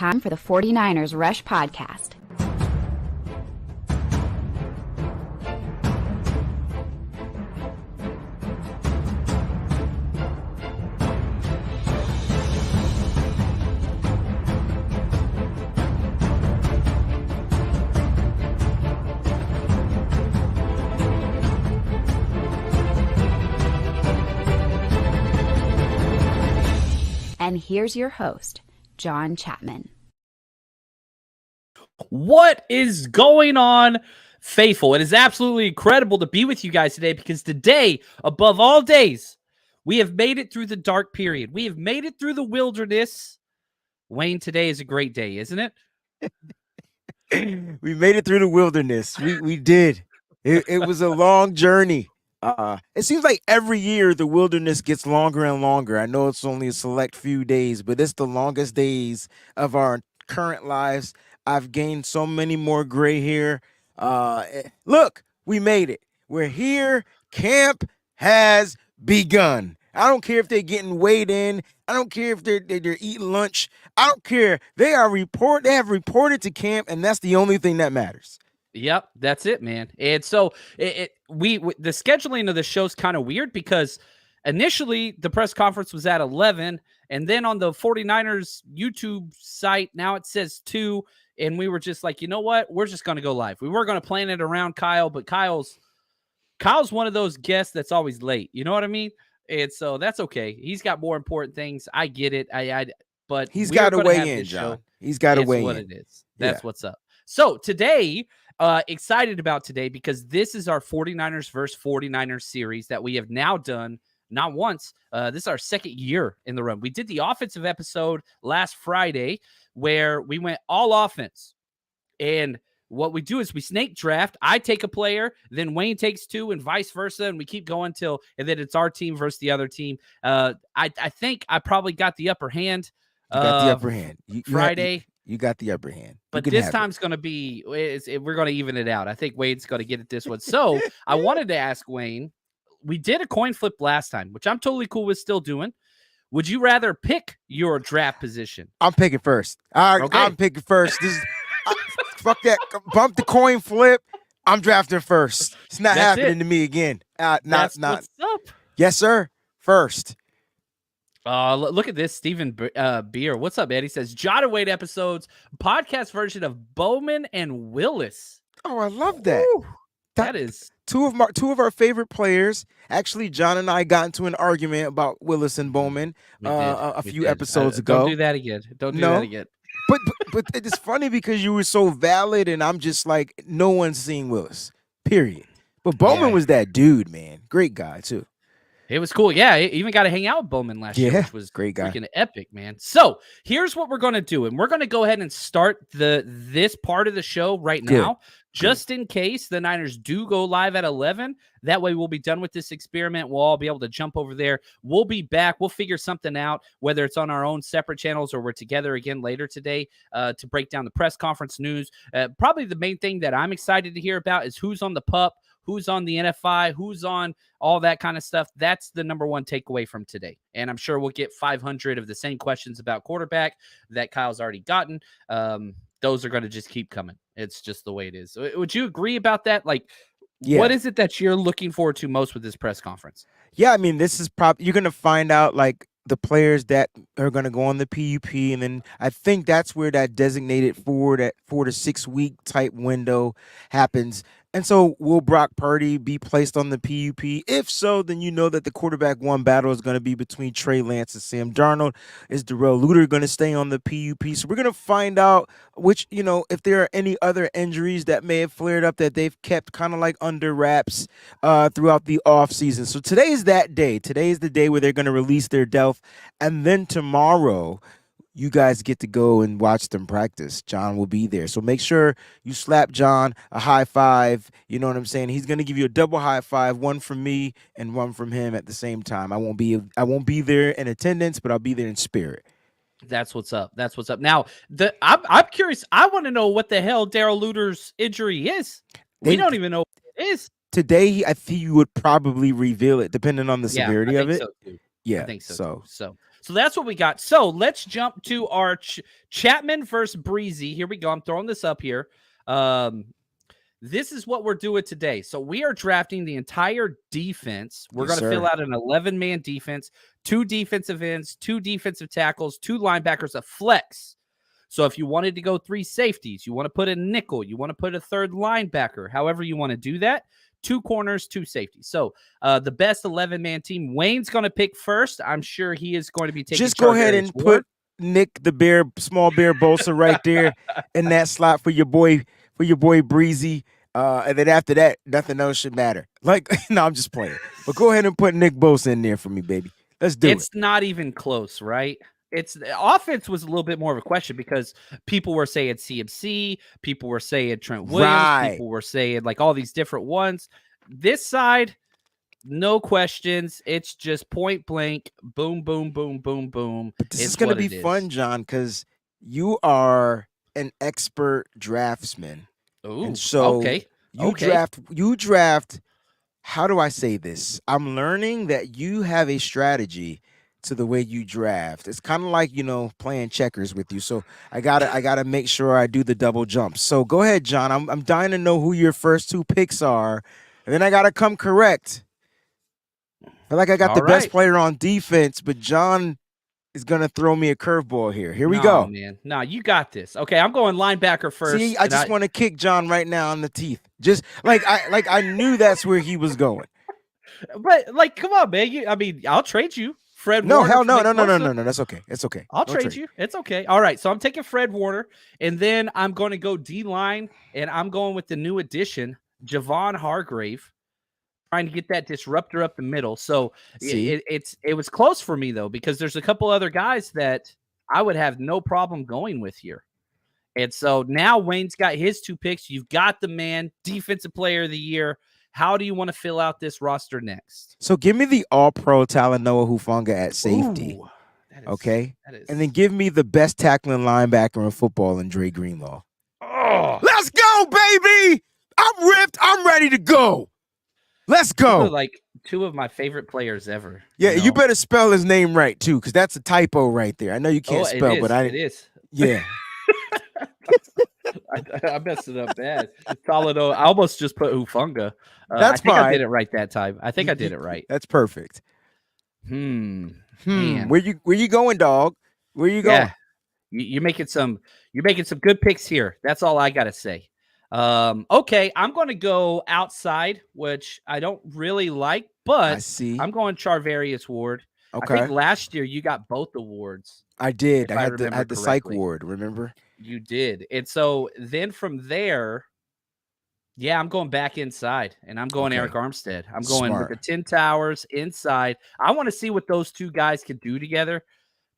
Time for the 49ers Rush Podcast. And here's your host, John Chapman. What is going on, faithful? It is absolutely incredible to be with you guys today because today, above all days, we have made it through the dark period. We have made it through the wilderness. Wayne, today is a great day, isn't it? We made it through the wilderness. We did. It was a long journey. It seems like every year the wilderness gets longer and longer. I know it's only a select few days, but it's the longest days of our current lives. I've gained so many more gray hair. Look, we made it. We're here. Camp has begun. I don't care if they're getting weighed in. I don't care if they're eating lunch. I don't care. They have reported to camp, and that's the only thing that matters. Yep, that's it, man. And so the scheduling of the show's kind of weird because initially the press conference was at 11, and then on the 49ers YouTube site, now it says 2, and we were just like, you know what? We're just going to go live. We were going to plan it around Kyle, but Kyle's one of those guests that's always late. You know what I mean? And so that's okay. He's got more important things. I get it. But he's got to weigh in, John. He's got to weigh in. What it is. That's what's up. So today, excited about today because this is our 49ers versus 49ers series that we have now done not once. This is our second year in the run. We did the offensive episode last Friday where we went all offense. And what we do is we snake draft. I take a player, then Wayne takes 2 and vice versa. And we keep going and then it's our team versus the other team. I think I probably got the upper hand. You got the upper hand. Friday. You got the upper hand. But this time's going to be, we're going to even it out. I think Wayne's going to get it this one. So I wanted to ask Wayne, we did a coin flip last time, which I'm totally cool with still doing. Would you rather pick your draft position? I'm picking first. Okay. I'm picking first. Fuck that. Bump the coin flip. I'm drafting first. It's not happening to me again. What's up. Yes, sir. First. Look at this, Stephen Beer. What's up, Ed? He says, John and Wade episodes, podcast version of Bowman and Willis. Oh, I love that. Woo. That is two of our favorite players. Actually, John and I got into an argument about Willis and Bowman a few episodes ago. Don't do that again. Don't do that again. But it's funny because you were so valid, and I'm just like, no one's seen Willis, period. But Bowman was that dude, man. Great guy, too. It was cool. Yeah, he even got to hang out with Bowman last year, which was great guy. Freaking epic, man. So here's what we're going to do. And we're going to go ahead and start this part of the show right now, just in case the Niners do go live at 11. That way we'll be done with this experiment. We'll all be able to jump over there. We'll be back. We'll figure something out, whether it's on our own separate channels or we're together again later today to break down the press conference news. Probably the main thing that I'm excited to hear about is who's on the PUP, who's on the NFI, who's on all that kind of stuff. That's the number one takeaway from today. And I'm sure we'll get 500 of the same questions about quarterback that Kyle's already gotten. Those are going to just keep coming. It's just the way it is. Would you agree about that? Like, what is it that you're looking forward to most with this press conference? Yeah, I mean, this is you're going to find out, like, the players that are going to go on the PUP, and then I think that's where that designated 4 to 6 week type window happens. And so will Brock Purdy be placed on the PUP? If so, then you know that the quarterback 1 battle is going to be between Trey Lance and Sam Darnold. Is Darrell Luter going to stay on the PUP? So we're going to find out if there are any other injuries that may have flared up that they've kept kind of like under wraps throughout the offseason. So today is that day. Today is the day where they're going to release their depth. And then tomorrow, you guys get to go and watch them practice. John will be there. So make sure you slap John a high five. You know what I'm saying? He's going to give you a double high five, one from me and one from him at the same time. I won't be there in attendance, but I'll be there in spirit. That's what's up. That's what's up. Now, I'm curious. I want to know what the hell Darrell Luter's injury is. We don't even know what it is. Today, I think you would probably reveal it, depending on the severity of it. So too. Yeah, I think so. So that's what we got. So let's jump to our Chapman versus Breezy. Here we go. I'm throwing this up here. This is what we're doing today. So we are drafting the entire defense. We're going to fill out an 11-man defense, 2 defensive ends, 2 defensive tackles, 2 linebackers, a flex. So if you wanted to go 3 safeties, you want to put a nickel, you want to put a 3rd linebacker, however you want to do that, 2 corners, 2 safeties. So the best 11-man team, Wayne's going to pick first. I'm sure he is going to be taking Just go ahead and put Nick the small bear Bosa right there in that slot for your boy Breezy. And then after that, nothing else should matter. Like, no, I'm just playing. But go ahead and put Nick Bosa in there for me, baby. Let's do it. It's not even close, right? It's the offense was a little bit more of a question because people were saying CMC, people were saying Trent Williams, people were saying like all these different ones. This side, no questions. It's just point blank, boom, boom, boom, boom, boom. But this is going to be fun, John, because you are an expert draftsman. Ooh, and so okay. You draft. How do I say this? I'm learning that you have a strategy to the way you draft. It's kind of like, playing checkers with you. So I gotta make sure I do the double jump. So go ahead, John. I'm dying to know who your first 2 picks are, and then I gotta come correct. I feel like I got the best player on defense, but John is gonna throw me a curveball here. Here we go, man. No, you got this. Okay, I'm going linebacker first. See, I just want to kick John right now in the teeth. Just I knew that's where he was going. But come on, man. I'll trade you. Fred no, Warner. Hell no. That's okay. It's okay. I'll trade you. It's okay. All right. So I'm taking Fred Warner, and then I'm going to go D-line, and I'm going with the new addition, Javon Hargrave, trying to get that disruptor up the middle. So it was close for me, though, because there's a couple other guys that I would have no problem going with here. And so now Wayne's got his 2 picks. You've got the man, defensive player of the year. How do you want to fill out this roster next? So give me the all-pro Talanoa Hufanga at safety. Ooh, okay? And then give me the best tackling linebacker in football in Dre Greenlaw. Oh. Let's go, baby! I'm ripped. I'm ready to go. Let's go. Like 2 of my favorite players ever. Yeah, you better spell his name right, too, because that's a typo right there. I know you can't spell, but it is. Yeah. I messed it up bad. Talanoa. I almost just put Hufanga. That's fine. I did it right that time. I think I did it right. That's perfect. Man. Where you going, dog? Where you going? You're making some good picks here. That's all I gotta say. Okay, I'm going to go outside, which I don't really like, but I'm going Charvarius Ward. Okay. I think last year you got both awards. I did. I had the psych ward, remember? You did. And so then from there, I'm going back inside, and I'm going Eric Armstead. I'm going with the 10 Towers inside. I want to see what those 2 guys can do together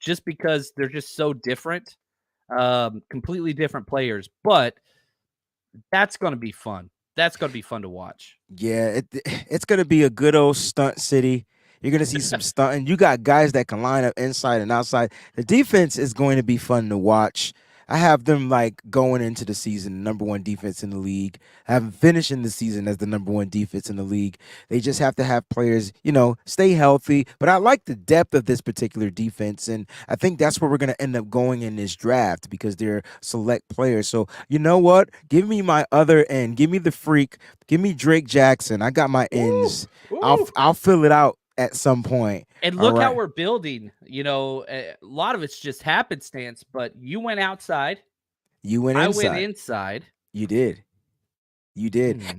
just because they're just so different, completely different players. But that's going to be fun. That's going to be fun to watch. Yeah, it's going to be a good old stunt city. You're going to see some stunting. You got guys that can line up inside and outside. The defense is going to be fun to watch. I have them going into the season, number 1 defense in the league. I have them finishing the season as the number 1 defense in the league. They just have to have players, stay healthy. But I like the depth of this particular defense, and I think that's where we're going to end up going in this draft because they're select players. So you know what? Give me my other end. Give me the freak. Give me Drake Jackson. I got my ends. I'll fill it out at some point. And look how we're building. A lot of it's just happenstance, but you went outside. You went inside. I went inside. You did.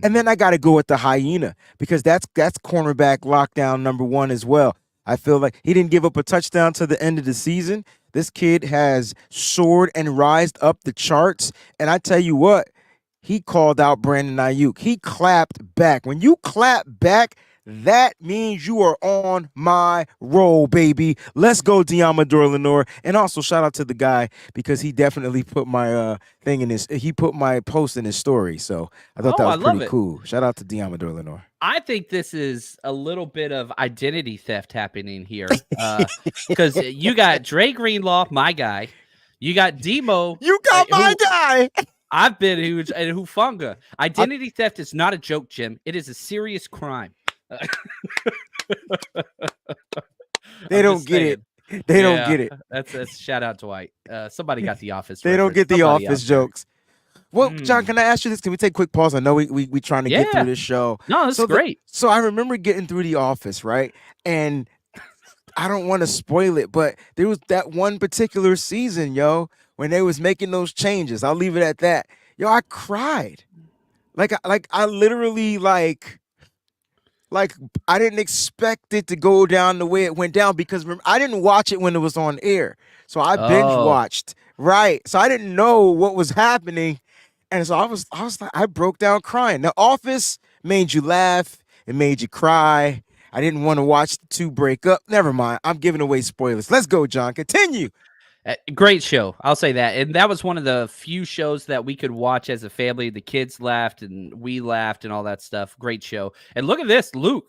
And then I got to go with the hyena because that's cornerback lockdown number 1 as well. I feel like he didn't give up a touchdown to the end of the season. This kid has soared and rised up the charts. And I tell you what, he called out Brandon Ayuk. He clapped back. When you clap back, that means you are on my roll, baby. Let's go, Diamador Lenore. And also shout out to the guy because he definitely put my he put my post in his story. So I thought that was pretty cool. Shout out to Diamador Lenore. I think this is a little bit of identity theft happening here. Because you got Dre Greenlaw, my guy. You got Demo. You got my guy. I've been huge and Hufanga. Identity theft is not a joke, Jim. It is a serious crime. They don't get it. They don't get it. That's shout out Dwight. Somebody got the Office. They don't reference. get the Somebody Office out there. jokes. Well, John, can I ask you this? Can we take a quick pause? I know we trying to get through this show. No, that's great. So I remember getting through the Office, right? And I don't want to spoil it, but there was that one particular season, yo, when they was making those changes. I'll leave it at that. Yo, I cried. I literally like I didn't expect it to go down the way it went down because I didn't watch it when it was on air. So I binge watched. Right. So I didn't know what was happening. And so I was like, I broke down crying. The Office made you laugh. It made you cry. I didn't want to watch the two break up. Never mind. I'm giving away spoilers. Let's go, John. Continue. Great show. I'll say that. And that was one of the few shows that we could watch as a family. The kids laughed and we laughed and all that stuff. Great show. And look at this, Luke.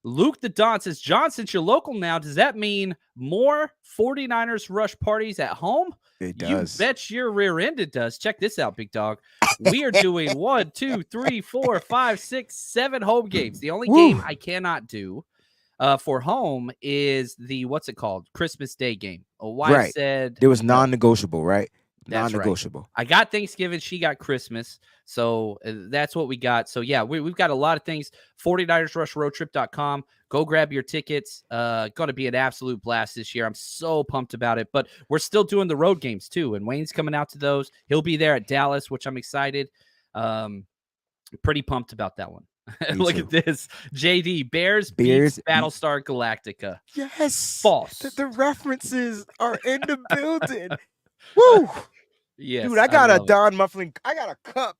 Luke the Don says, John, since you're local now, does that mean more 49ers rush parties at home? It does. You bet your rear end it does. Check this out, big dog. We are doing 1, 2, 3, 4, 5, 6, 7 home games. The only game I cannot do for home is the, what's it called? Christmas Day game. A wife said there was non-negotiable, right? That's non-negotiable. Right. I got Thanksgiving. She got Christmas. So that's what we got. So yeah, we've got a lot of things. 49ersrushroadtrip.com. Go grab your tickets. Going to be an absolute blast this year. I'm so pumped about it. But we're still doing the road games too. And Wayne's coming out to those. He'll be there at Dallas, which I'm excited. Pretty pumped about that one. Look at this. JD, Bears beats Battlestar Galactica. Yes. False. The references are in the building. Woo. Yes, dude, I got a Don Mufflin. I got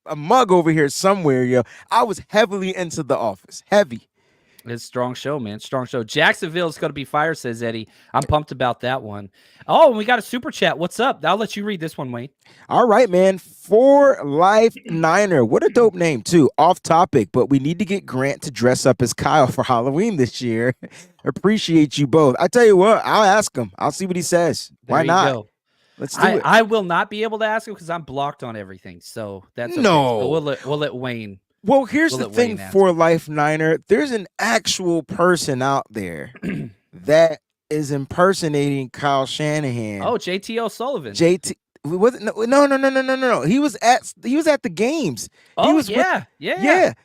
a mug over here somewhere, yo. I was heavily into The Office. Heavy. It's a strong show, man. Strong show. Jacksonville's going to be fire, says Eddie. I'm pumped about that one. Oh, and we got a super chat. What's up? I'll let you read this one, Wayne. All right, man. For Life Niner. What a dope name, too. Off topic, but we need to get Grant to dress up as Kyle for Halloween this year. Appreciate you both. I tell you what, I'll ask him. I'll see what he says. Why not? Go. Let's do it. I will not be able to ask him because I'm blocked on everything. So that's okay. No. So we'll let Wayne. Well, here's the thing for Life Niner. There's an actual person out there that is impersonating Kyle Shanahan. Oh, JT O'Sullivan. No. He was at the games. Oh, he was yeah.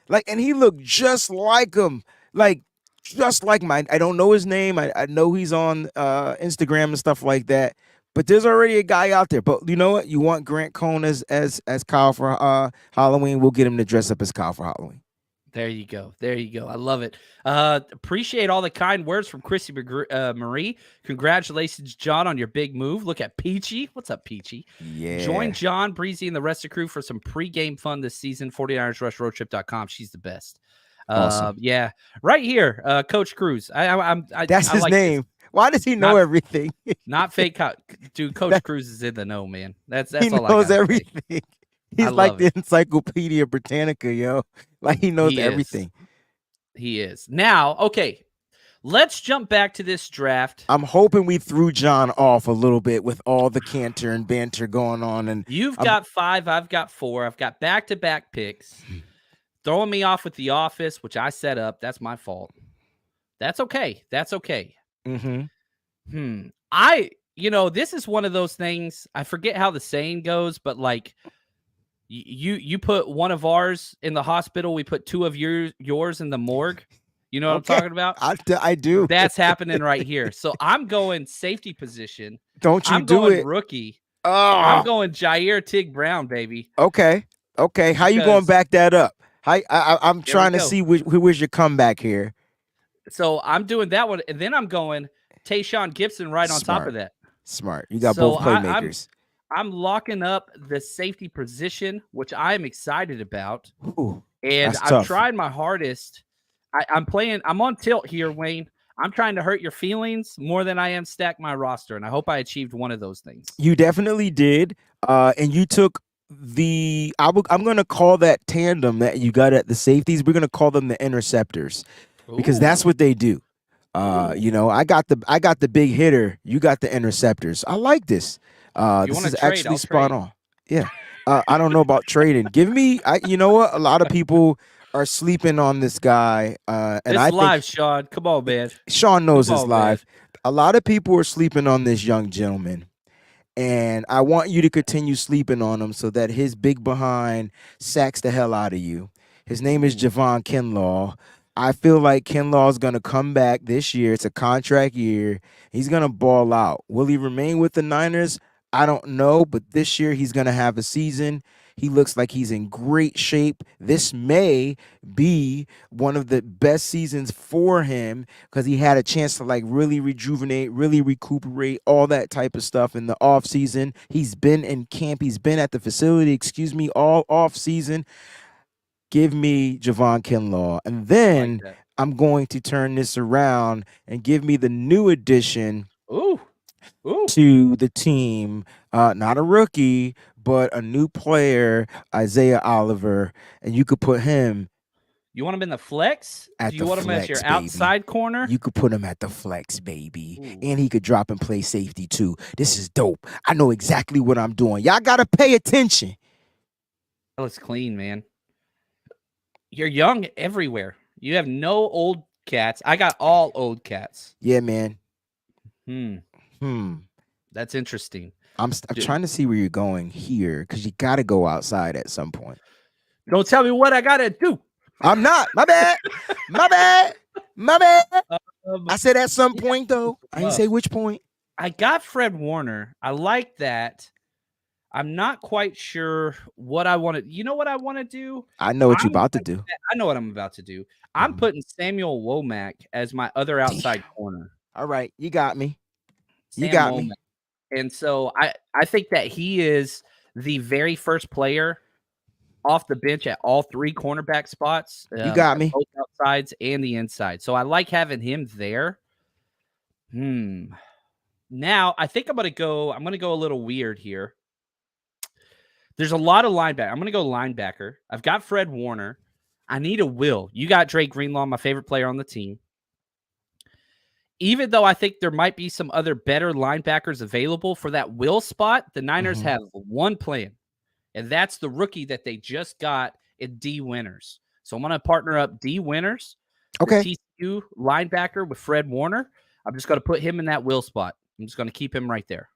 Like, and he looked just like him. Like, just like mine. I don't know his name. I know he's on Instagram and stuff like that. But there's already a guy out there. But you know what? You want Grant Cohn as Kyle for Halloween? We'll get him to dress up as Kyle for Halloween. There you go. I love it. Appreciate all the kind words from Chrissy Marie. Congratulations, John, on your big move. Look at Peachy. What's up, Peachy? Yeah. Join John, Breezy, and the rest of the crew for some pregame fun this season. 49ersrushroadtrip.com. She's the best. Awesome. Yeah. Right here, Coach Cruz. That's his like name. This. Why does he know everything? Not fake. Dude, Coach Cruz is in the know, man. That's he all knows everything. He's like the Encyclopedia Britannica, yo. Like he knows everything. He is. Now, okay, let's jump back to this draft. I'm hoping we threw John off a little bit with all the canter and banter going on. And you've got 5, I've got 4. I've got back-to-back picks. Throwing me off with The Office, which I set up. That's my fault. That's okay. Mm-hmm. This is one of those things. I forget how the saying goes, but like you put one of ours in the hospital, we put 2 of yours in the morgue. You know what I'm talking about? I do. That's happening right here. So I'm going safety position. Don't you I'm do going it? Rookie. Oh. I'm going Jair Tig Brown, baby. Okay. How you going to back that up? I'm trying to see who was your comeback here. So I'm doing that one, and then I'm going Tayshaun Gibson right on top of that. Smart. You got both playmakers. I'm locking up the safety position, which I'm excited about. Ooh, and I'm trying my hardest. I'm on tilt here, Wayne. I'm trying to hurt your feelings more than I am stack my roster, and I hope I achieved one of those things. You definitely did. And you took I'm going to call that tandem that you got at the safeties. We're going to call them the interceptors. Because that's what they do. I got the big hitter. You got the interceptors. I like this. This is actually spot on. Yeah. I don't know about trading. Give me. You know what? A lot of people are sleeping on this guy. And it's live, Sean. Come on, man. Sean knows it's live. A lot of people are sleeping on this young gentleman. And I want you to continue sleeping on him so that his big behind sacks the hell out of you. His name is Ooh. Javon Kinlaw. I feel like Kinlaw is going to come back this year. It's a contract year. He's going to ball out. Will he remain with the Niners? I don't know, but this year he's going to have a season. He looks like he's in great shape. This may be one of the best seasons for him because he had a chance to like really rejuvenate, really recuperate, all that type of stuff in the off season. He's been in camp. He's been at the facility, all off season. Give me Javon Kinlaw. And I like then that. I'm going to turn this around and give me the new addition Ooh. Ooh. to the team. Not a rookie, but a new player, Isaiah Oliver. And you could put him You want him in the flex? at Do you the want him as flex, your baby. outside corner? You could put him at the flex, baby. Ooh. And he could drop and play safety too. This is dope. I know exactly what I'm doing. Y'all got to pay attention. That looks clean, man. You're young everywhere. You have no old cats. I got all old cats. Yeah, man. That's interesting. I'm trying to see where you're going here because you got to go outside at some point. Don't tell me what I got to do. I'm not. My bad. My bad. My bad. I said at some point, though. I didn't say which point. I got Fred Warner. I like that. I'm not quite sure what I want to. You know what I want to do? I know what you're about to do. I know what I'm about to do. I'm putting Samuel Womack as my other outside corner. All right. You got me. You Sam got Womack. me. And so I think that he is the very first player off the bench at all three cornerback spots. You got me. Both outsides and the inside. So I like having him there. Now I think I'm gonna go a little weird here. There's a lot of linebacker. I'm gonna go linebacker. I've got Fred Warner. I need a will. You got Drake Greenlaw, my favorite player on the team. Even though I think there might be some other better linebackers available for that will spot, the Niners have one plan, and that's the rookie that they just got in D Winters. So I'm going to partner up D Winters, okay, TCU linebacker with Fred Warner. I'm just going to put him in that will spot. I'm just going to keep him right there.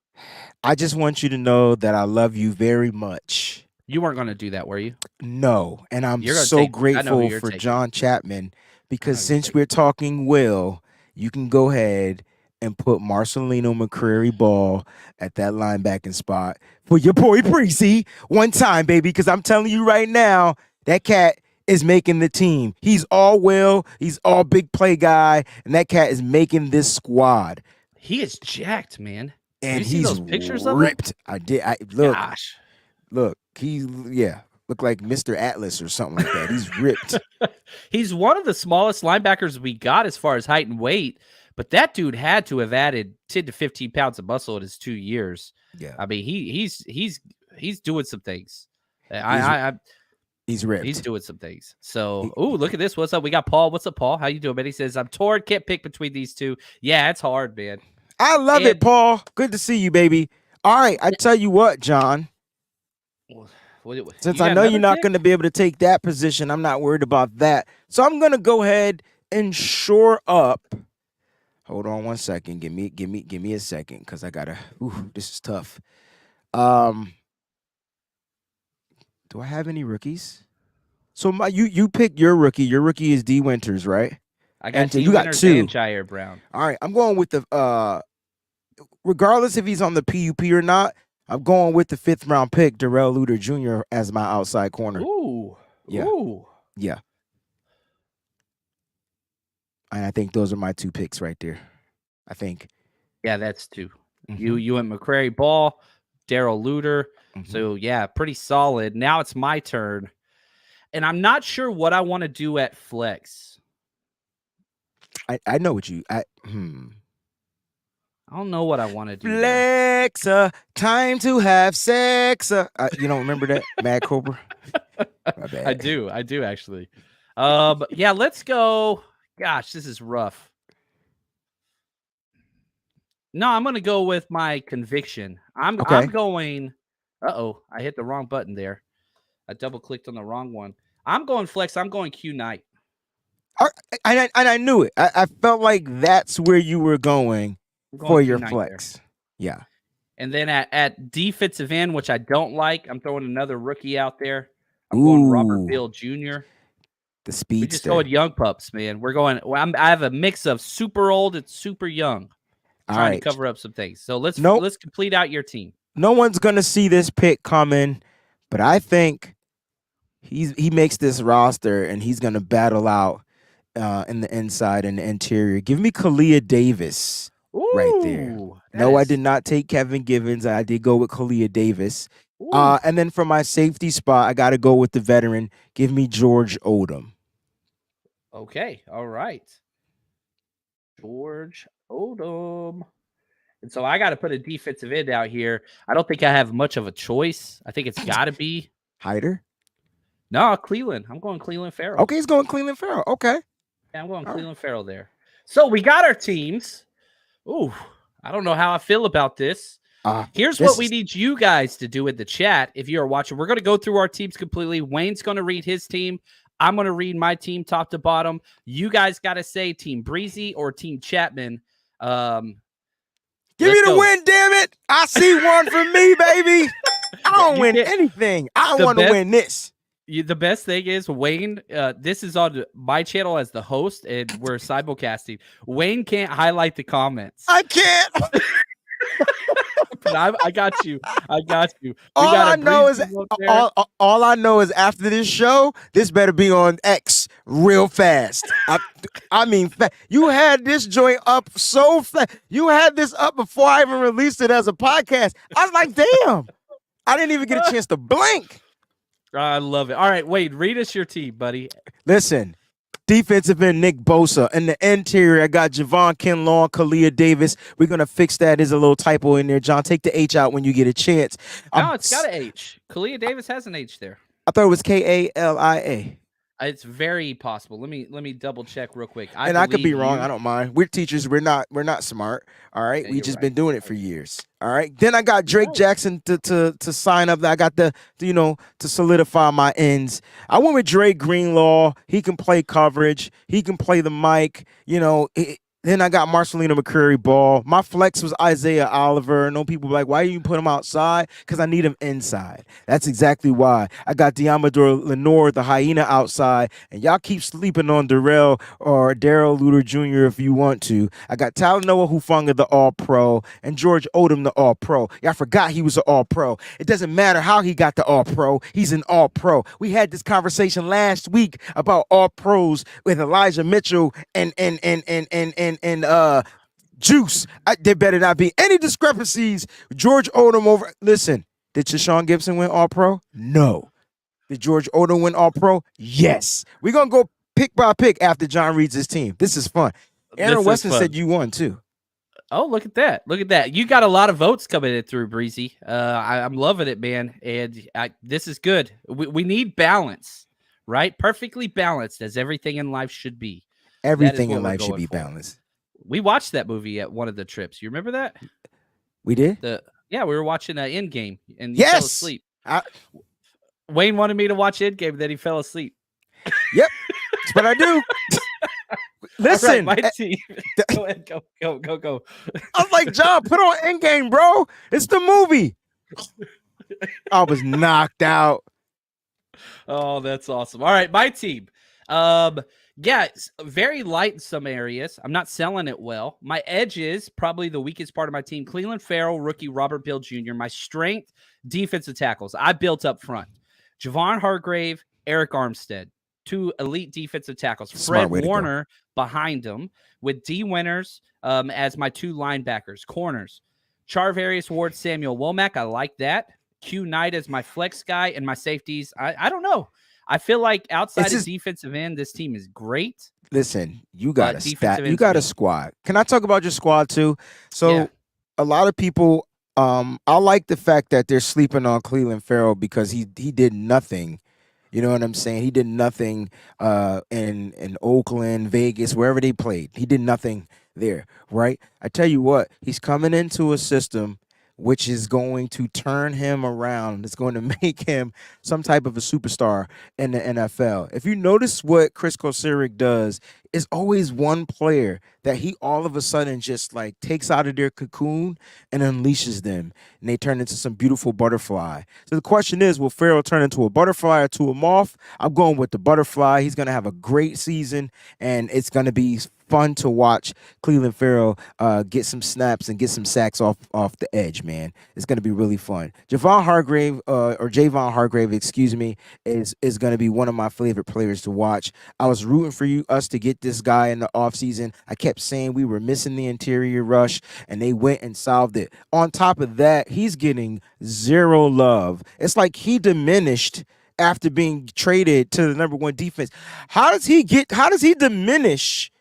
I just want you to know that I love you very much. You weren't going to do that, were you? No, and I'm so grateful for John Chapman because since we're talking will, you can go ahead and put Marcelino McCrary Ball at that linebacking spot for your boy Precy one time, baby, because I'm telling you right now, that cat is making the team. He's all will, he's all big play guy, and that cat is making this squad. He is jacked, man. And he's those pictures ripped. Of him? I look. Gosh. Look, look like Mr. Atlas or something like that. He's ripped. He's one of the smallest linebackers we got as far as height and weight, but that dude had to have added 10 to 15 pounds of muscle in his 2 years. Yeah, I mean he's doing some things. He's ripped. He's doing some things. So, look at this. What's up? We got Paul. What's up, Paul? How you doing, man? He says, I'm torn. Can't pick between these two. Yeah, it's hard, man. I love it, Paul. Good to see you, baby. All right, I tell you what, John. Since I know you're not going to be able to take that position, I'm not worried about that. So I'm going to go ahead and shore up. Hold on one second. Give me a second because I gotta. This is tough. Do I have any rookies? So you pick your rookie. Your rookie is D Winters, right? I got you got two. And Jair Brown. All right, I'm going with the regardless if he's on the PUP or not. I'm going with the 5th round pick, Darrell Luter Jr. as my outside corner. Ooh. Yeah. Ooh. Yeah. And I think those are my 2 picks right there. I think. Yeah, that's 2. You went McCrary Ball, Darrell Luter. So, yeah, pretty solid. Now it's my turn. And I'm not sure what I want to do at flex. I know what you I don't know what I want to do. Flexa, time to have sex. You don't remember that? Mad Cobra? My bad. I do actually. Yeah, let's go. Gosh, this is rough. No, I'm going to go with my conviction. I'm going. I hit the wrong button there. I double clicked on the wrong one. I'm going flex. I'm going Q Knight. I knew it. I felt like that's where you were going. I'm going for King your Knight there. flex. Yeah. And then at defensive end, which I don't like, I'm throwing another rookie out there. I'm going Robert Ooh, Bill Jr. the We just go with speedster. young pups, man. We're going. Well, I have a mix of super old and super young, All trying to right. cover up some things. So Nope. let's complete out your team. No one's gonna see this pick coming, but I think he makes this roster and he's gonna battle out in the inside and the interior. Give me Kalia Davis right there. Ooh, that No, I is. did not take Kevin Givens. I did go with Kalia Davis. Ooh, And then for my safety spot, I got to go with the veteran. Give me George Odom. okay, all right. George Odom. And so I got to put a defensive end out here. I don't think I have much of a choice. I think it's got to be Hyder. no Cleveland. I'm going Cleveland Farrell. Okay, he's going Cleveland Farrell. Okay. Yeah, I'm going All right. Cleveland Farrell there. So we got our teams. Ooh, I don't know how I feel about this. Here's what we need you guys to do in the chat if you are watching. We're going to go through our teams completely. Wayne's going to read his team. I'm going to read my team top to bottom. You guys got to say Team Breezy or Team Chapman. Give me the win, damn it. I see one for me, baby. I don't win anything. I want to win this. The best thing is Wayne, this is on my channel as the host, and we're simulcasting. Wayne can't highlight the comments. I can't. But I got you. I got you. All I know is after this show, this better be on X real fast. I mean, you had this joint up so fast. You had this up before I even released it as a podcast. I was like, damn. I didn't even get a chance to blink. I love it. All right, Wade, read us your team, buddy. Listen. Defensive end, Nick Bosa. In the interior, I got Javon Kinlaw, Kalia Davis. We're going to fix that. There's a little typo in there. John, take the H out when you get a chance. No, it's got an H. Kalia Davis has an H there. I thought it was Kalia. It's very possible. Let me double check real quick. I could be wrong. I don't mind. We're teachers. We're not smart. All right. Yeah, we just been doing it for years. All right. Then I got Drake Jackson to sign up. I got to solidify my ends. I went with Drake Greenlaw. He can play coverage. He can play the mic. Then I got Marcelino McCurry Ball. My flex was Isaiah Oliver. I know people be like, why you put him outside? Because I need him inside. That's exactly why. I got Diamador Lenore, the hyena, outside. And y'all keep sleeping on Darrell or Daryl Luter Jr. if you want to. I got Talanoa Hufanga, the All-Pro, and George Odom, the All-Pro. Y'all forgot he was an All-Pro. It doesn't matter how he got the All-Pro. He's an All-Pro. We had this conversation last week about All-Pros with Elijah Mitchell and Juice. There better not be any discrepancies. George Odom over. Listen, did Tashawn Gibson win All-Pro? No. Did George Odom win All-Pro? Yes. We're going to go pick by pick after John reads his team. This is fun. Aaron Weston said you won too. Oh, look at that. Look at that. You got a lot of votes coming in through, Breezy. I'm loving it, man. And this is good. We need balance, right? Perfectly balanced, as everything in life should be. Everything in life should be balanced. We watched that movie at one of the trips. You remember that? We did? Yeah, we were watching Endgame, and you fell asleep. Wayne wanted me to watch Endgame, then he fell asleep. Yep, that's what I do. Listen, right, my team. Go ahead, go. I was like, John, put on Endgame, bro. It's the movie. I was knocked out. Oh, that's awesome. All right, my team. Yeah, it's very light in some areas. I'm not selling it well. My edge is probably the weakest part of my team. Cleveland Farrell, rookie Robert Bill Jr. My strength, defensive tackles. I built up front. Javon Hargrave, Eric Armstead, two elite defensive tackles. Fred Warner behind them with D. Winters as my two linebackers. Corners, Charvarius Ward, Samuel Womack. I like that. Q Knight as my flex guy, and my safeties. I don't know. I feel like outside of defensive end, this team is great. Listen, you got a stat. You got a squad. Can I talk about your squad too? So a lot of people, I like the fact that they're sleeping on Cleveland Farrell because he did nothing. You know what I'm saying? He did nothing in Oakland, Vegas, wherever they played. He did nothing there, right? I tell you what, he's coming into a system which is going to turn him around. It's going to make him some type of a superstar in the NFL. If you notice what Chris Kosiric does, it's always one player that he all of a sudden just like takes out of their cocoon and unleashes them, and they turn into some beautiful butterfly. So the question is, will Farrell turn into a butterfly or to a moth? I'm going with the butterfly. He's gonna have a great season, and it's gonna be fun to watch Cleveland Farrell get some snaps and get some sacks off the edge. Man, it's gonna be really fun. Javon Hargrave, excuse me, is gonna be one of my favorite players to watch. I was rooting for us to get this guy in the offseason. I kept saying we were missing the interior rush, and they went and solved it. On top of that, he's getting zero love. It's like he diminished after being traded to the number one defense. How does he diminish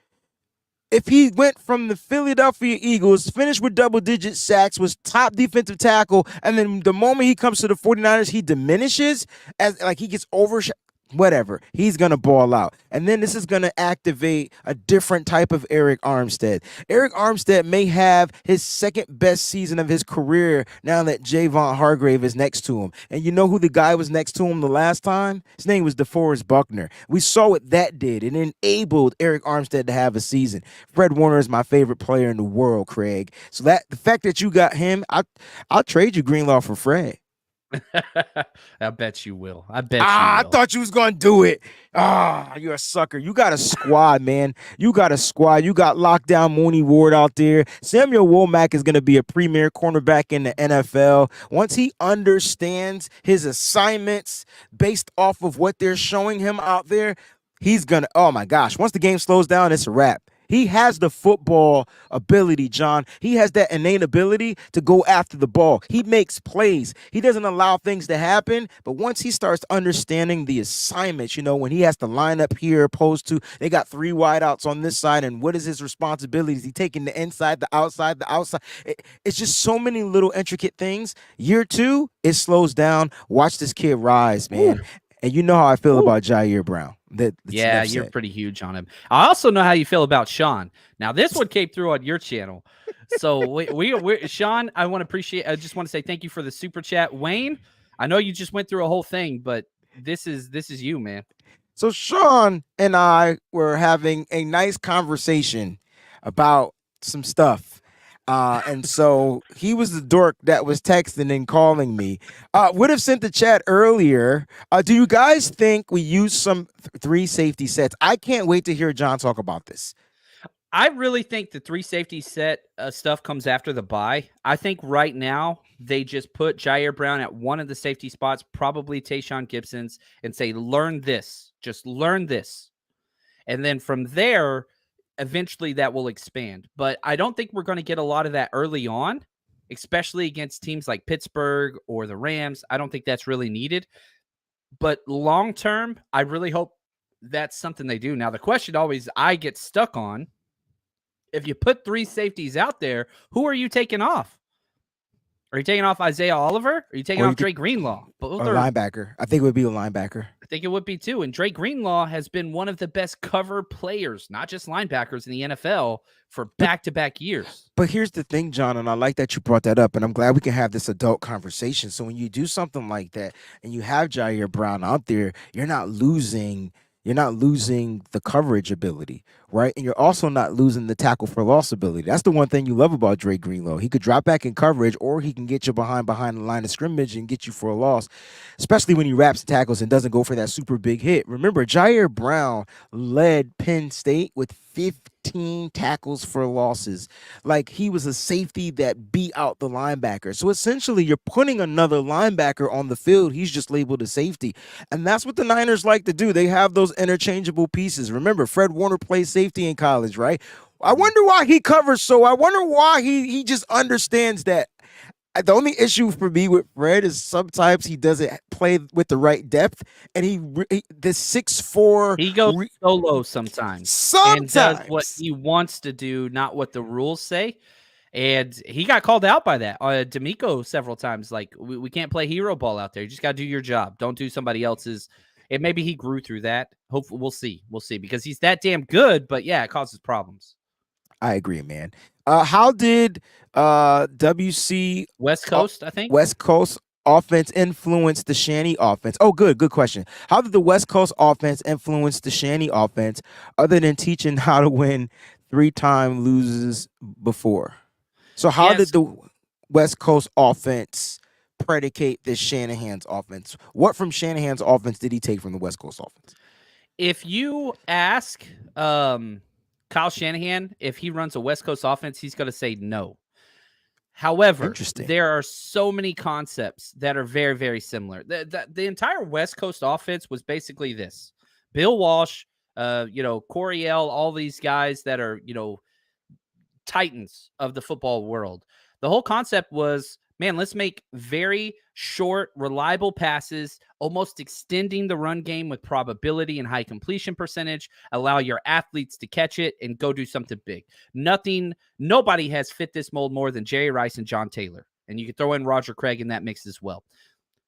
if he went from the Philadelphia Eagles, finished with double-digit sacks, was top defensive tackle, and then the moment he comes to the 49ers, he diminishes as like he gets whatever, he's going to ball out. And then this is going to activate a different type of Eric Armstead. Eric Armstead may have his second best season of his career now that Javon Hargrave is next to him. And you know who the guy was next to him the last time? His name was DeForest Buckner. We saw what that did. It enabled Eric Armstead to have a season. Fred Warner is my favorite player in the world, Craig. So the fact that you got him, I'll trade you Greenlaw for Fred. I bet you will. I bet you will. I thought you was going to do it. You're a sucker. You got a squad, man. You got a squad. You got lockdown Mooney Ward out there. Samuel Womack is going to be a premier cornerback in the NFL. Once he understands his assignments based off of what they're showing him out there, he's going to, oh my gosh, once the game slows down, it's a wrap. He has the football ability, John. He has that innate ability to go after the ball. He makes plays. He doesn't allow things to happen, but once he starts understanding the assignments, when he has to line up here opposed to they got three wideouts on this side, and what is his responsibility? Is he taking the inside, the outside, the outside? It's just so many little intricate things. Year 2, it slows down. Watch this kid rise, man. Ooh. And you know how I feel about Jair Brown. Yeah, you're pretty huge on him. I also know how you feel about Sean. Now, this one came through on your channel. So, we Sean, I just want to say thank you for the super chat. Wayne, I know you just went through a whole thing, but this is you, man. So, Sean and I were having a nice conversation about some stuff. And so he was the dork that was texting and calling me. Would have sent the chat earlier. Do you guys think we use some 3 safety sets? I can't wait to hear John talk about this. I really think the 3 safety set stuff comes after the bye. I think right now they just put Jair Brown at one of the safety spots, probably Tayshaun Gibson's, and say, learn this. Just learn this. And then from there, eventually that will expand. But I don't think we're going to get a lot of that early on, especially against teams like Pittsburgh or the Rams. I don't think that's really needed. But long term, I really hope that's something they do. Now, the question always I get stuck on, if you put 3 safeties out there, who are you taking off? Are you taking off Isaiah Oliver? Are you taking off Drake Greenlaw? Both are linebacker. I think it would be a linebacker. I think it would be too. And Drake Greenlaw has been one of the best cover players, not just linebackers in the NFL for back-to-back years. But here's the thing, John, and I like that you brought that up, and I'm glad we can have this adult conversation. So when you do something like that and you have Jair Brown out there, you're not losing the coverage ability, right? And you're also not losing the tackle for loss ability. That's the one thing you love about Drake Greenlaw. He could drop back in coverage, or he can get you behind the line of scrimmage and get you for a loss, especially when he wraps the tackles and doesn't go for that super big hit. Remember, Jair Brown led Penn State with 15 tackles for losses. Like, he was a safety that beat out the linebacker. So essentially, you're putting another linebacker on the field. He's just labeled a safety. And that's what the Niners like to do. They have those interchangeable pieces. Remember, Fred Warner played safety in college, right? I wonder why he covers so. I wonder why he just understands that. The only issue for me with Fred is sometimes he doesn't play with the right depth, and the 6'4" he goes solo sometimes and does what he wants to do, not what the rules say. And he got called out by that. D'Amico several times, like, we can't play hero ball out there. You just got to do your job. Don't do somebody else's. And maybe he grew through that. Hopefully, we'll see because he's that damn good. But yeah, it causes problems. I agree, man. How did WC West Coast? I think West Coast offense influence the Shanny offense? Oh, good question. How did the West Coast offense influence the Shanny offense other than teaching how to win 3-time loses before? So how did Yes. the West Coast offense predicate this Shanahan's offense? What from Shanahan's offense did he take from the West Coast offense? If you ask Kyle Shanahan if he runs a West Coast offense, he's going to say no. However, Interesting. there are so many concepts that are very, very similar. The entire West Coast offense was basically this: Bill Walsh, Coryell, all these guys that are, titans of the football world. The whole concept was, man, let's make very short, reliable passes, almost extending the run game with probability and high completion percentage, allow your athletes to catch it and go do something big. Nobody has fit this mold more than Jerry Rice and John Taylor. And you can throw in Roger Craig in that mix as well.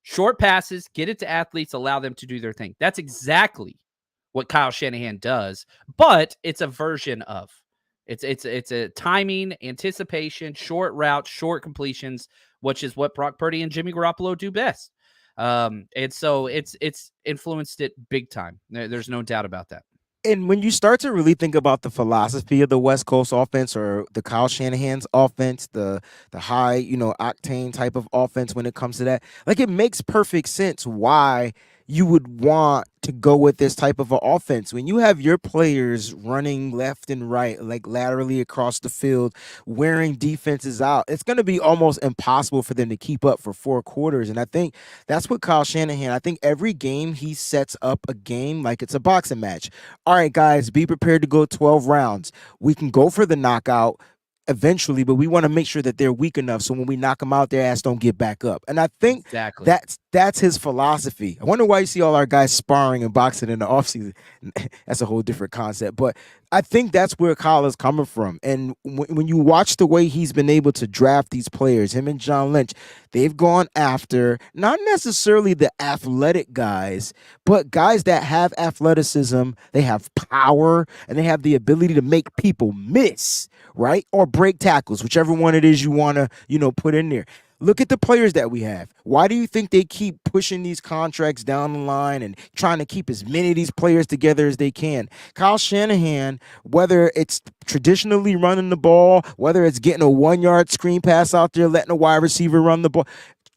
Short passes, get it to athletes, allow them to do their thing. That's exactly what Kyle Shanahan does, but it's a version of. It's a timing, anticipation, short routes, short completions, which is what Brock Purdy and Jimmy Garoppolo do best. And so it's influenced it big time. There's no doubt about that. And when you start to really think about the philosophy of the West Coast offense or the Kyle Shanahan's offense, the high, octane type of offense when it comes to that, like it makes perfect sense why you would want to go with this type of an offense. When you have your players running left and right, like laterally across the field, wearing defenses out, it's going to be almost impossible for them to keep up for 4 quarters. And I think that's what Kyle Shanahan, I think every game he sets up a game like it's a boxing match. All right, guys, be prepared to go 12 rounds. We can go for the knockout eventually, but we want to make sure that they're weak enough so when we knock them out, their ass don't get back up. And I think Exactly. that's his philosophy. I wonder why you see all our guys sparring and boxing in the offseason. That's a whole different concept. But I think that's where Kyle is coming from. And when you watch the way he's been able to draft these players, him and John Lynch, they've gone after not necessarily the athletic guys, but guys that have athleticism, they have power, and they have the ability to make people miss, right? Or break tackles, whichever one it is you want to, put in there. Look at the players that we have. Why do you think they keep pushing these contracts down the line and trying to keep as many of these players together as they can? Kyle Shanahan, whether it's traditionally running the ball, whether it's getting a 1-yard screen pass out there, letting a wide receiver run the ball,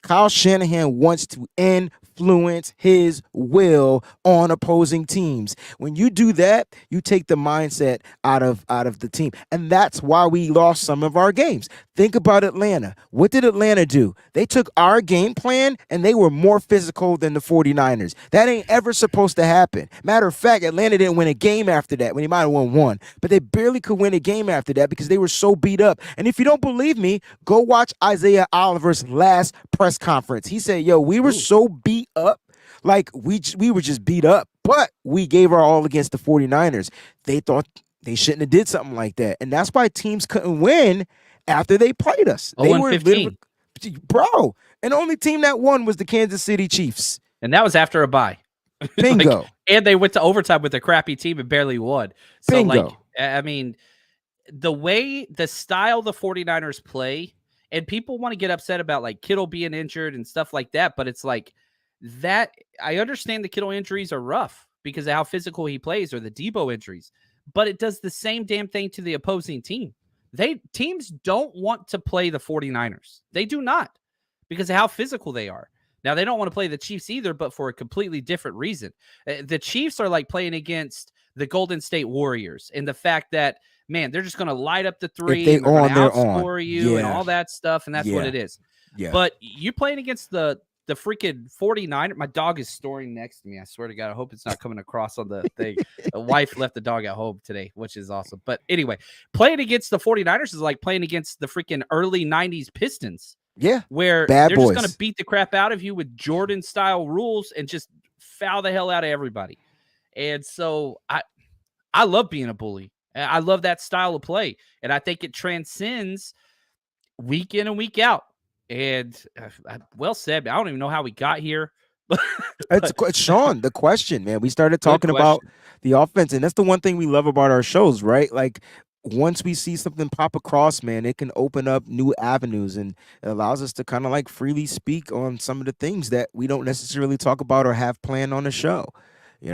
Kyle Shanahan wants to influence his will on opposing teams. When you do that, you take the mindset out of the team. And that's why we lost some of our games. Think about Atlanta. What did Atlanta do? They took our game plan and they were more physical than the 49ers. That ain't ever supposed to happen. Matter of fact, Atlanta didn't win a game after that when they might have won one, but they barely could win a game after that because they were so beat up. And if you don't believe me, go watch Isaiah Oliver's last press conference. He said, yo, we were so beat up, like we were just beat up, but we gave our all against the 49ers. They thought they shouldn't have did something like that. And that's why teams couldn't win after they played us. They were 15. Bro, and the only team that won was the Kansas City Chiefs. And that was after a bye. Bingo. And they went to overtime with a crappy team and barely won. So, Bingo. I mean, the style the 49ers play, and people want to get upset about like Kittle being injured and stuff like that, but it's like that. I understand the Kittle injuries are rough because of how physical he plays, or the Debo injuries, but it does the same damn thing to the opposing team. Teams don't want to play the 49ers. They do not, because of how physical they are. Now, they don't want to play the Chiefs either, but for a completely different reason. The Chiefs are like playing against the Golden State Warriors, and the fact that, man, they're just going to light up the three and they're going to outscore you and all that stuff, and that's what it is. Yeah. But you're playing against the freaking 49ers. My dog is snoring next to me. I swear to God, I hope it's not coming across on the thing. The wife left the dog at home today, which is awesome. But anyway, playing against the 49ers is like playing against the freaking early 90s Pistons. Yeah. Where Bad they're boys. just going to beat the crap out of you with Jordan-style rules and just foul the hell out of everybody. And so I love being a bully. I love that style of play. And I think it transcends week in and week out. And well said. I don't even know how we got here. It's Sean, the question, man. We started talking about the offense, and that's the one thing we love about our shows, right? Like, once we see something pop across, man, it can open up new avenues, and it allows us to kind of like freely speak on some of the things that we don't necessarily talk about or have planned on the show.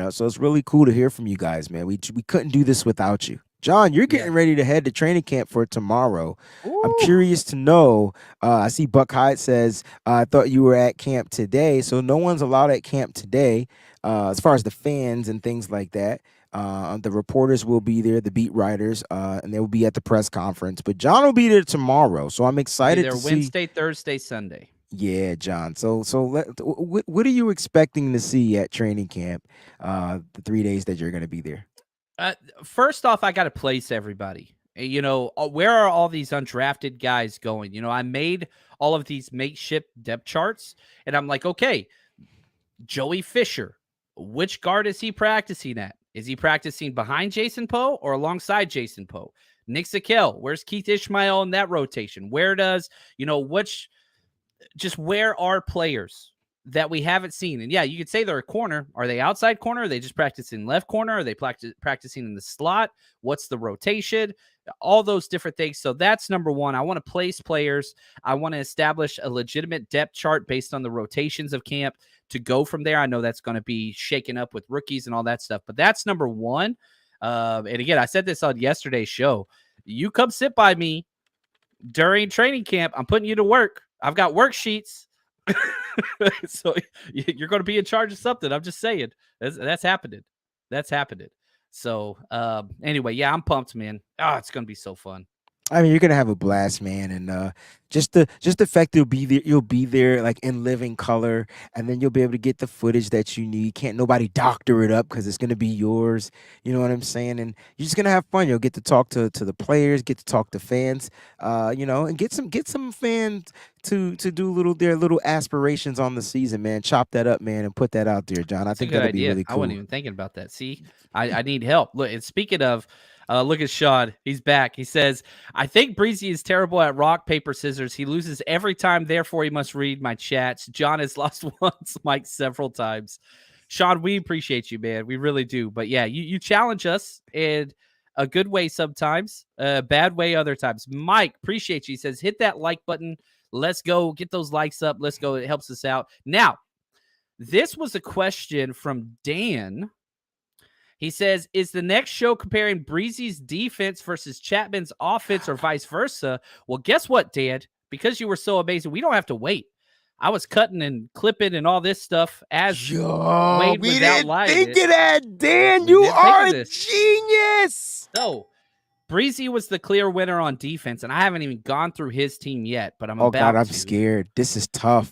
So it's really cool to hear from you guys, man. We couldn't do this without you. John, you're Yeah. getting ready to head to training camp for tomorrow. I'm Ooh. curious to know. I see Buck Hyde says, I thought you were at camp today. So no one's allowed at camp today, as far as the fans and things like that. The reporters will be there, the beat writers, and they will be at the press conference. But John will be there tomorrow, so I'm Be excited there to see. Wednesday, Thursday, Sunday. Yeah, John. What are you expecting to see at training camp? The 3 days that you're going to be there. First off, I got to place everybody. Where are all these undrafted guys going? I made all of these makeshift depth charts, and I'm like, okay, Joey Fisher, which guard is he practicing at? Is he practicing behind Jason Poe or alongside Jason Poe? Nick Zakel, where's Keith Ishmael in that rotation? Where does, where are players that we haven't seen? And yeah, you could say they're a corner. Are they outside corner? Are they just practicing left corner? Are they practicing in the slot? What's the rotation? All those different things. So that's number one. I want to place players. I want to establish a legitimate depth chart based on the rotations of camp to go from there. I know that's going to be shaken up with rookies and all that stuff, but that's number one. And again, I said this on yesterday's show. You come sit by me during training camp. I'm putting you to work. I've got worksheets. So you're going to be in charge of something. I'm just saying that's happening. That's happening. So anyway, yeah, I'm pumped, man. Oh, it's going to be so fun. I mean, you're gonna have a blast, man, and just the fact you'll be there like in living color, and then you'll be able to get the footage that you need. Can't nobody doctor it up because it's gonna be yours. You know what I'm saying? And you're just gonna have fun. You'll get to talk to the players, get to talk to fans, and get some fans to do their little aspirations on the season, man. Chop that up, man, and put that out there, John. I That's a think good that'll idea. be really I cool. wasn't even thinking about that. See, I need help. Look, and speaking of, look at Sean. He's back. He says, I think Breezy is terrible at rock, paper, scissors. He loses every time. Therefore, he must read my chats. John has lost once, Mike several times. Sean, we appreciate you, man. We really do. But yeah, you challenge us in a good way sometimes, a bad way other times. Mike, appreciate you. He says, hit that like button. Let's go. Get those likes up. Let's go. It helps us out. Now, this was a question from Dan. He says, is the next show comparing Breezy's defense versus Chapman's offense or vice versa? Well, guess what, Dan? Because you were so amazing, we don't have to wait. I was cutting and clipping and all this stuff as Wade was outlining think of that, Dan. We You didn't think are of a this. genius. So, Breezy was the clear winner on defense, and I haven't even gone through his team yet, but I'm Oh about God, I'm to. scared. This is tough.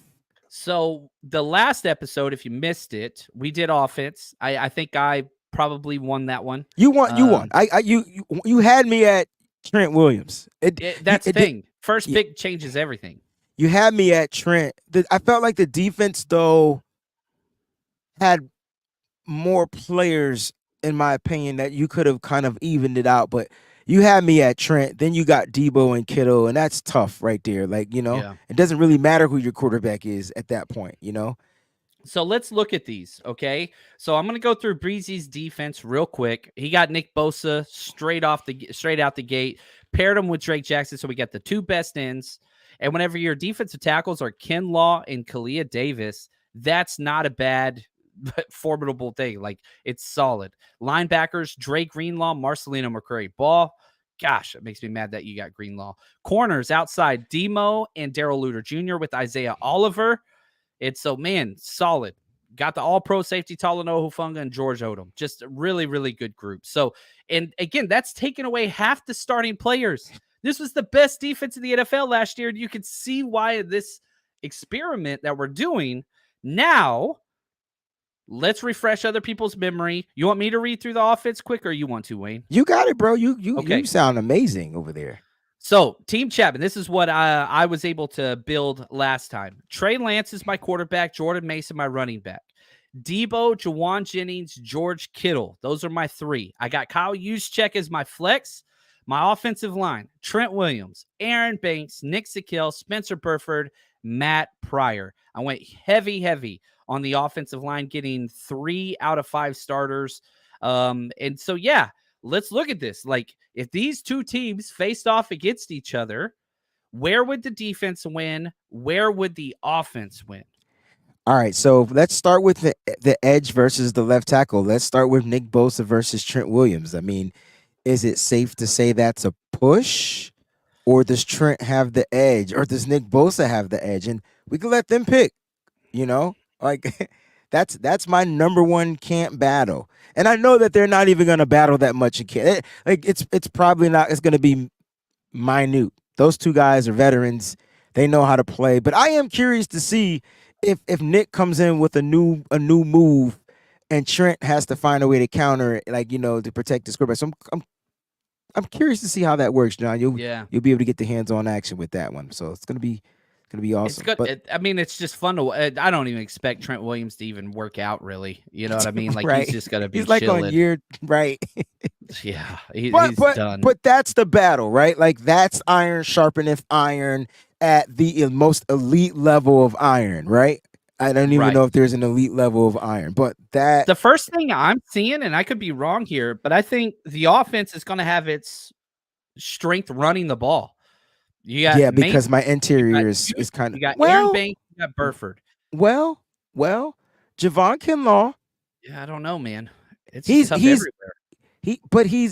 So, the last episode, if you missed it, we did offense. I think I probably won that one. You won. You had me at Trent Williams. That's the thing. First pick changes everything. You had me at Trent. I felt like the defense though had more players, in my opinion, that you could have kind of evened it out. But you had me at Trent. Then you got Debo and Kittle, and that's tough right there. Like, It doesn't really matter who your quarterback is at that point, So let's look at these, okay? So I'm going to go through Breezy's defense real quick. He got Nick Bosa straight out the gate, paired him with Drake Jackson, so we got the two best ends. And whenever your defensive tackles are Ken Law and Kalia Davis, that's not a bad, formidable thing. Like, it's solid. Linebackers, Dre Greenlaw, Marcelino McCurry. Ball, gosh, it makes me mad that you got Greenlaw. Corners outside, Demo and Darrell Luter Jr. with Isaiah Oliver. It's so, man, solid. Got the all-pro safety Talanoa Hufanga and George Odom. Just a really, really good group. So, and again, that's taken away half the starting players. This was the best defense in the NFL last year, and you can see why this experiment that we're doing. Now, let's refresh other people's memory. You want me to read through the offense quick, or you want to, Wayne? You got it, bro. You Okay. You sound amazing over there. So, Team Chapman, this is what I was able to build last time. Trey Lance is my quarterback. Jordan Mason, my running back. Debo, Jawan Jennings, George Kittle. Those are my three. I got Kyle Juszczyk as my flex. My offensive line, Trent Williams, Aaron Banks, Nick Zakel, Spencer Burford, Matt Pryor. I went heavy on the offensive line, getting 3 out of 5 starters. And so, yeah, let's look at this. Like, if these two teams faced off against each other, where would the defense win? Where would the offense win? All right, so let's start with the edge versus the left tackle. Let's start with Nick Bosa versus Trent Williams. I mean, is it safe to say that's a push, or does Trent have the edge, or does Nick Bosa have the edge? And we can let them pick. Like that's my number one camp battle. And I know that they're not even going to battle that much in camp. It's probably not. It's going to be minute. Those two guys are veterans. They know how to play. But I am curious to see if Nick comes in with a new move and Trent has to find a way to counter it, like, to protect his quarterback. So I'm curious to see how that works, John. You'll be able to get the hands-on action with that one. So it's gonna be awesome. It's good. But, it's just fun to. I don't even expect Trent Williams to even work out, really. You know what I mean? Like, right. He's just gonna be. He's like chilling. on year, right? Yeah, he's done. But that's the battle, right? Like, that's iron sharpeneth iron at the most elite level of iron, right? I don't even know if there's an elite level of iron, but that the first thing I'm seeing, and I could be wrong here, but I think the offense is going to have its strength running the ball. You got because my interior is kind of you got Aaron Banks, you got Burford. Well, Javon Kinlaw. Yeah, I don't know, man. He's tough everywhere.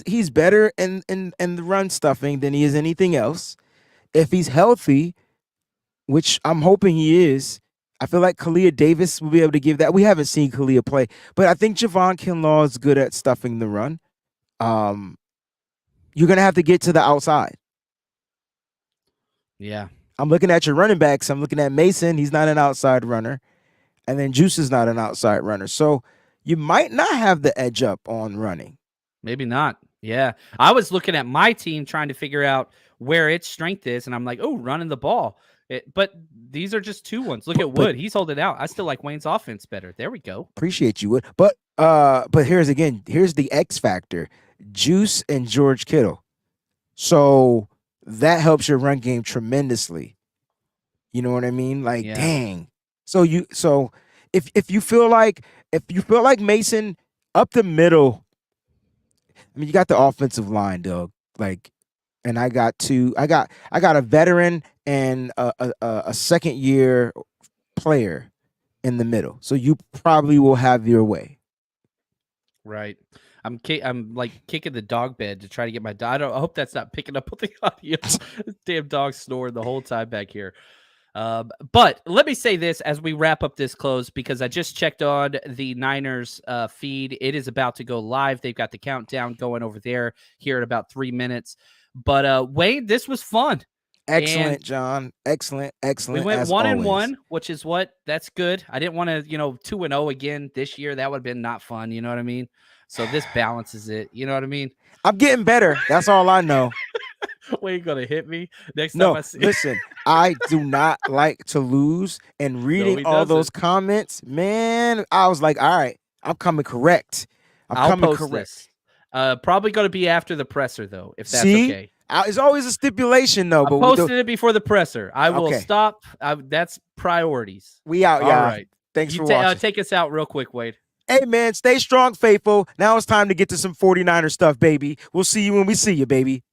He's better in the run stuffing than he is anything else. If he's healthy, which I'm hoping he is, I feel like Kalia Davis will be able to give that. We haven't seen Kalia play, but I think Javon Kinlaw is good at stuffing the run. You're gonna have to get to the outside. Yeah. I'm looking at your running backs. I'm looking at Mason. He's not an outside runner. And then Juice is not an outside runner. So you might not have the edge up on running. Maybe not. Yeah. I was looking at my team trying to figure out where its strength is, and I'm like, oh, running the ball. But these are just two ones. Look at Wood. He's holding out. I still like Wayne's offense better. There we go. Appreciate you, Wood. But here's the X factor. Juice and George Kittle. So that helps your run game tremendously. You know what I mean? Like, dang. So if you feel like Mason up the middle, I mean, you got the offensive line, Doug. Like, and I got a veteran and a second year player in the middle. So you probably will have your way. Right. I'm like kicking the dog bed to try to get my dog. I hope that's not picking up with the audio. Damn dog snoring the whole time back here. But let me say this as we wrap up this close, because I just checked on the Niners feed. It is about to go live. They've got the countdown going over there here in about 3 minutes. But Wayne, this was fun. Excellent, John. Excellent. We went 1-1, which is that's good. I didn't want to, 2-0 again this year. That would have been not fun. You know what I mean? So this balances it. You know what I mean? I'm getting better. That's all I know. Wayne gonna hit me next time I see. Listen, I do not like to lose. And reading all those comments, man, I was like, all right, I'm coming correct. I'll post this. Probably going to be after the presser, though, if that's okay. It's always a stipulation, though. I posted it before the presser. I will stop. That's priorities. We out, y'all. All right. Thanks for watching. Take us out real quick, Wade. Hey, man, stay strong, faithful. Now it's time to get to some 49er stuff, baby. We'll see you when we see you, baby.